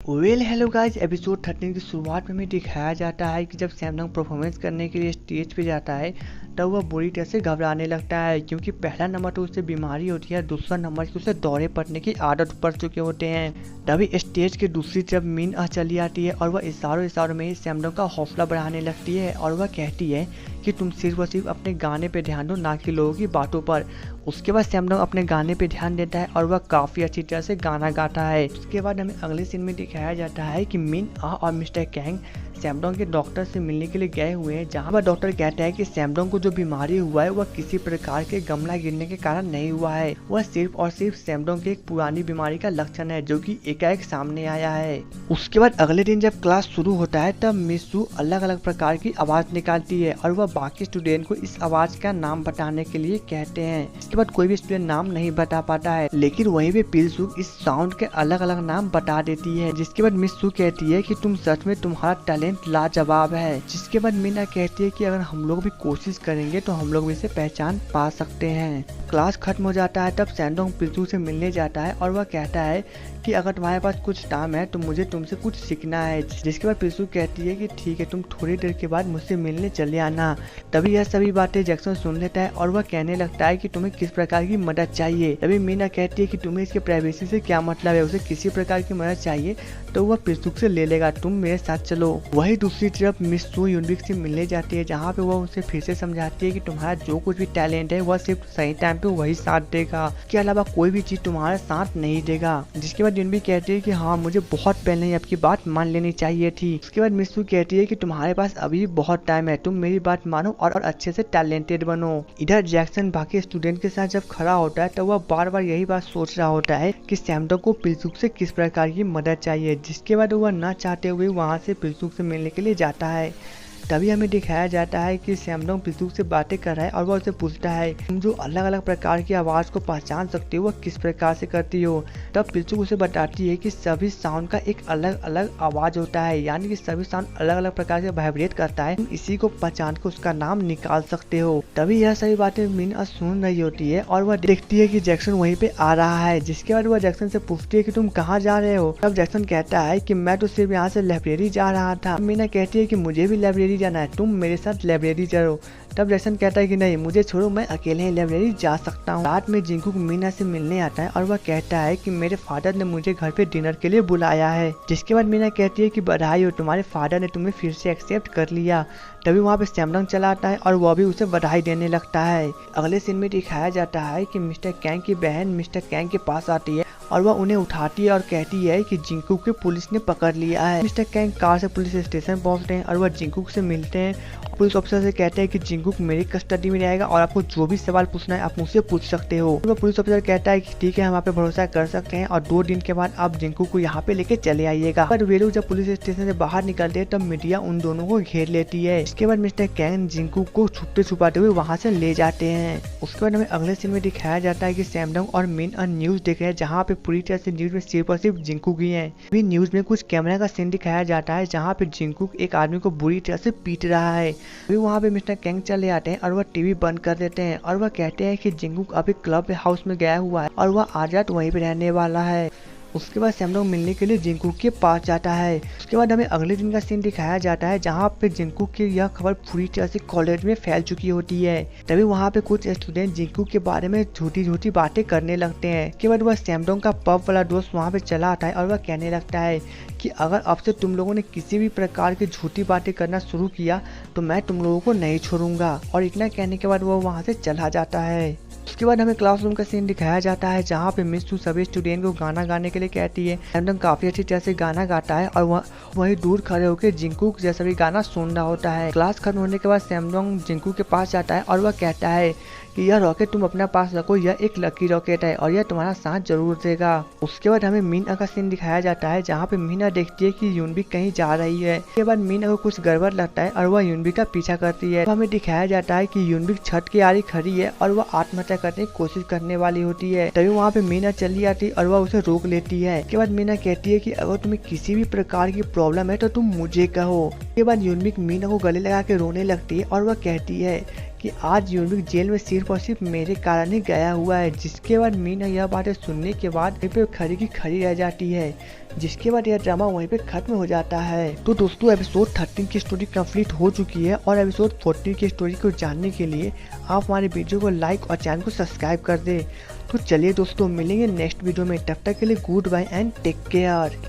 Hello guys, episode 13 की शुरुआत में हमें दिखाया जाता है कि जब सैमडंग परफॉर्मेंस करने के लिए स्टेज पे जाता है तब वह बुरी तरह से घबराने लगता है, क्योंकि पहला नंबर तो उसे बीमारी होती है, दूसरा नंबर की उसे दौरे पड़ने की आदत पड़ चुके होते हैं। तभी स्टेज के दूसरी तरफ मीन चली आती है और वह इशारों में सैमडंग का हौसला बढ़ाने लगती है और वह कहती है कि तुम सिर्फ और सिर्फ अपने गाने पे ध्यान दो, ना कि लोगों की बातों पर। उसके बाद सैमडंग अपने गाने पे ध्यान देता है और वह काफ़ी अच्छी तरह से गाना गाता है। उसके बाद हमें अगले सीन में दिखाया जाता है कि मिन और मिस्टर कैंग सैमडंग के डॉक्टर से मिलने के लिए गए हुए हैं, जहां पर डॉक्टर कहता है कि सैमडंग को जो बीमारी हुआ है वह किसी प्रकार के गमला गिरने के कारण नहीं हुआ है, वह सिर्फ और सिर्फ सैमडंग की एक पुरानी बीमारी का लक्षण है जो कि एकाएक सामने आया है। उसके बाद अगले दिन जब क्लास शुरू होता है तब मिस सू अलग अलग प्रकार की आवाज निकालती है और वह बाकी स्टूडेंट को इस आवाज का नाम बताने के लिए कहते हैं। इसके बाद कोई भी स्टूडेंट नाम नहीं बता पाता है, लेकिन वहीं पे पिलसू इस साउंड के अलग अलग नाम बता देती है। जिसके बाद मिस सू कहती है कि तुम सच में, तुम्हारा टैलेंट लाजवाब है। जिसके बाद मीना कहती है कि अगर हम लोग भी कोशिश करेंगे तो हम लोग भी इसे पहचान पा सकते हैं। क्लास खत्म हो जाता है तब सैमडंग पिलसू से मिलने जाता है और वह कहता है कि अगर तुम्हारे पास कुछ टाइम है तो मुझे तुमसे कुछ सीखना है। जिसके बाद पिलसू कहती है कि ठीक है, तुम थोड़ी देर के बाद मुझसे मिलने चले आना। तभी यह सभी बातें जैक्सन सुन लेता है और वह कहने लगता है कि तुम्हें किस प्रकार की मदद चाहिए। तभी मीना कहती है कि तुम्हें इसके प्राइवेसी से क्या मतलब है, उसे किसी प्रकार की मदद चाहिए तो वह पिलसू से ले लेगा, तुम मेरे साथ चलो। वही दूसरी तरफ मिस सू यूनबिक से मिलने जाती है, जहाँ पे वह उसे फिर से समझाती है कि तुम्हारा जो कुछ भी टैलेंट है वह सिर्फ सही टाइम पे वही साथ देगा, इसके अलावा कोई भी चीज तुम्हारा साथ नहीं देगा। जिसके बाद यूनबिक कहती है कि हाँ, मुझे बहुत पहले ही आपकी बात मान लेनी चाहिए थी। उसके बाद मिस सू कहती है कि तुम्हारे पास अभी बहुत टाइम है, तुम मेरी बात मानो और अच्छे से टैलेंटेड बनो। इधर जैक्सन बाकी स्टूडेंट के साथ जब खड़ा होता है तो वह बार बार यही बात सोच रहा होता है कि सैमडंग को पिलसू से किस प्रकार की मदद चाहिए। जिसके बाद वह न चाहते हुए वहाँ से पिलसू से मिलने के लिए जाता है। तभी हमें दिखाया जाता है कि सैमडंग पिलसू से बातें कर रहा है और वह उसे पूछता है तुम जो अलग अलग प्रकार की आवाज को पहचान सकती हो वह किस प्रकार से करती हो। तब पिलसू उसे बताती है कि सभी साउंड का एक अलग अलग आवाज होता है, यानी कि सभी साउंड अलग अलग प्रकार से वाइब्रेट करता है, तुम इसी को पहचान कर उसका नाम निकाल सकते हो। तभी यह सभी बातें मीन सुन रही होती है और वह देखती है कि जैक्सन वहीं पे आ रहा है। जिसके बाद वह जैक्सन से पूछती है कि तुम कहाँ जा रहे हो। तब जैक्सन कहता है कि मैं तो सिर्फ यहाँ से लाइब्रेरी जा रहा था। मीना कहती है कि मुझे भी लाइब्रेरी जाना है, तुम मेरे साथ लाइब्रेरी चलो। तब जैक्सन कहता है कि नहीं, मुझे छोड़ो, मैं अकेले ही लाइब्रेरी जा सकता हूँ। रात में जिंकूक मीना से मिलने आता है और वह कहता है कि मेरे फादर ने मुझे घर पे डिनर के लिए बुलाया है। जिसके बाद मीना कहती है कि बधाई हो, तुम्हारे फादर ने तुम्हें फिर से एक्सेप्ट कर लिया। तभी वहाँ पे सैमडंग चला आता है और वह भी उसे बधाई देने लगता है। अगले सीन में दिखाया जाता है कि मिस्टर कैंग की बहन मिस्टर कैंग के पास आती है और वह उन्हें उठाती है और कहती है कि जिंकूक को पुलिस ने पकड़ लिया है। मिस्टर कैंग कार से पुलिस स्टेशन पहुंचते हैं और वह जिंकूक से मिलते हैं। पुलिस ऑफिसर से कहते हैं कि जिंकूक मेरी कस्टडी में रहेगा और आपको जो भी सवाल पूछना है आप मुझसे पूछ सकते हो। वह पुलिस ऑफिसर कहता है कि ठीक है, हम आप पे भरोसा कर सकते हैं और 2 दिन के बाद आप जिंकूक को यहाँ पे लेके चले आइएगा। पर वे लोग जब पुलिस स्टेशन से बाहर निकलते हैं तब मीडिया उन दोनों को घेर लेती है। इसके बाद मिस्टर कैंग जिंकूक को छुपते छुपाते हुए वहाँ से ले जाते हैं। उसके बाद हमें अगले सीन में दिखाया जाता है कि सैमडंग और मिन न्यूज देख रहे हैं, जहाँ पे पूरी तरह से न्यूज में सिर्फ और सिर्फ जिंकूक ही है। अभी न्यूज में कुछ कैमरा का सीन दिखाया जाता है जहाँ पे जिंकूक एक आदमी को बुरी तरह से पीट रहा है। अभी वहाँ पे मिस्टर कैंग चले आते हैं और वह टीवी बंद कर देते हैं और वह कहते हैं कि जिंकूक अभी क्लब हाउस में गया हुआ है और वह आज रात वहीं पे रहने वाला है। उसके बाद सैमडंग मिलने के लिए जिंकूक के पास जाता है। उसके बाद हमें अगले दिन का सीन दिखाया जाता है जहाँ पे जिंकूक की यह खबर पूरी तरह से कॉलेज में फैल चुकी होती है। तभी वहाँ पे कुछ स्टूडेंट जिंकूक के बारे में झूठी झूठी बातें करने लगते हैं। उसके बाद वह सैमडंग का पब वाला दोस्त वहाँ पे चला आता है और वह कहने लगता है कि अगर अब से तुम लोगों ने किसी भी प्रकार की झूठी बातें करना शुरू किया तो मैं तुम लोगों को नहीं छोड़ूंगा। और इतना कहने के बाद वह वहाँ से चला जाता है। उसके बाद हमें क्लासरूम का सीन दिखाया जाता है जहाँ पे मिस सू सभी स्टूडेंट को गाना गाने के लिए कहती है। सैमडंग काफी अच्छी तरह से गाना गाता है और वही दूर खड़े होकर जिंकूक जैसा भी गाना सुन रहा होता है। क्लास खत्म होने के बाद सैमडंग जिंकूक के पास जाता है और वह कहता है कि यह रॉकेट तुम अपने पास रखो, यह एक लकी रॉकेट है और यह तुम्हारा साथ जरूर देगा। उसके बाद हमें मीना का सीन दिखाया जाता है जहाँ पे मीना देखती है कि यूनबिक कहीं जा रही है। उसके बाद मीना को कुछ गड़बड़ लगता है और वह यूनबिक का पीछा करती है। तो हमें दिखाया जाता है कि यूनबिक छत के आरी खड़ी है और वह आत्महत्या करने की कोशिश करने वाली होती है। तभी वहाँ पे मीना चली आती और वह उसे रोक लेती है। उसके बाद मीना कहती है कि अगर तुम्हें किसी भी प्रकार की प्रॉब्लम है तो तुम मुझे कहो। के बाद यूनबिक मीना को गले लगा के रोने लगती है और वह कहती है कि आज यूनबिक जेल में सिर्फ और सिर्फ मेरे कारण ही गया हुआ है। जिसके बाद मीना यह बातें सुनने के बाद वहीं पे खड़ी की खड़ी रह जाती है, जिसके बाद यह ड्रामा वहीं पे खत्म हो जाता है। तो दोस्तों एपिसोड 13 की स्टोरी कंप्लीट हो चुकी है और एपिसोड 14 की स्टोरी को जानने के लिए आप हमारे वीडियो को लाइक और चैनल को सब्सक्राइब कर दें। तो चलिए दोस्तों मिलेंगे नेक्स्ट वीडियो में, तब तक के लिए goodbye and take care.